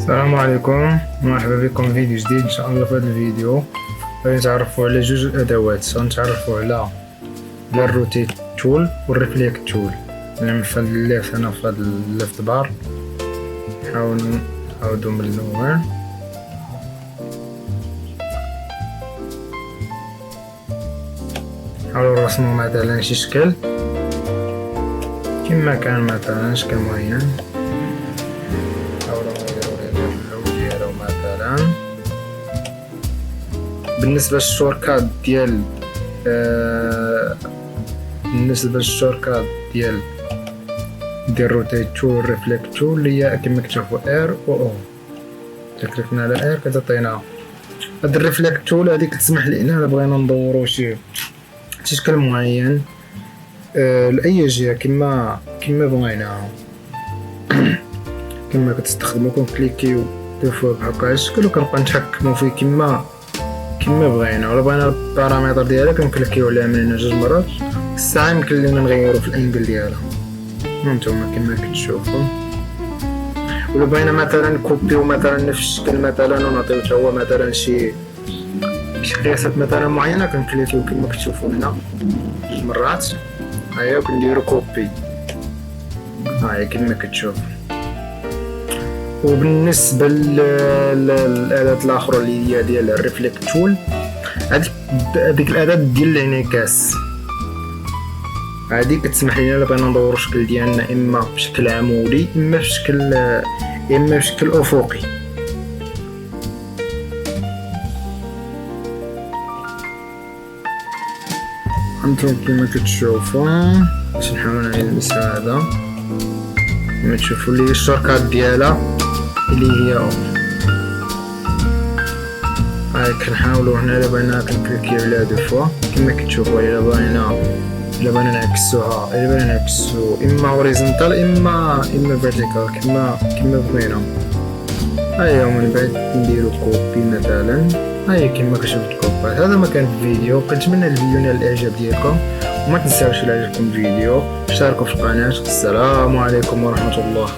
السلام عليكم، مرحبا بكم في فيديو جديد. ان شاء الله في هذا الفيديو غادي نتعرفوا على جوج الادوات. غنتعرفوا على الروتيت تول والريفليكت تول. نعمل في هذا الليفت هنا في هذا الليفت بار. نحاول نعاودو من الاول. نحاولو نرسمو مثلا شي شكل كما كان، مثلا شكل معين. بالنسبة للشوركات ديال روتيت تول ريفليكت تول اللي هي كما كتشوفوا ار و او. كليكنا على ار كتعطينا هاد الريفليكت تول. هادي كتسمح لنا الا بغينا ندورو شي شكل معين لاي جهه كما بغينا. كما كتستخدمو كنكليكيو دو فوا بهكا الشكل وكنبقى نتحكمو فيه كما بغينا. ولا بغينا البارامتر ديالها كنكليكيو عليها من هنا جوج مرات. الساعه يمكن لينا نغيرو في الانجل ديالها هانتوما كما كتشوفوا. ولا بغينا مثلا كوبيو مثلا نفس الشكل مثلا ونعطيو حتى هو مثلا شي قياسات مثلا معينه، كنكليكيو كما كتشوفوا هنا جوج مرات. هيا كنديرو كوبي، هاهي كما كتشوف. وبالنسبه للاداه الاخرى اللي هي ديال الريفليكت تول، هذيك الاداه ديال الانعكاس. هذه كتسمح لنا الا بغينا ندورو الشكل ديالنا اما بشكل عمودي اما بشكل افقي. انتم كما كتشوفوا باش نحاول نلمس هذا كما تشوفوا لي الشركات ديالها اللي هي هاي. كنحاولوا هنا الا بغينا كنكليكيو عليها دو فوا كما كتشوفوا. الا بغينا نعكسو اما هوريزونتال اما فيرتيكال كما بغينا. هاي ومن بعد نديرو كوبي مثلا. هاي كما كتشوفوا الكوبات. هذا ما كان في الفيديو. كنتمنى الفيديو ينال الاعجاب ديالكم، وما تنساوش الى عجبكم الفيديو اشتركوا في القناه. السلام عليكم ورحمه الله.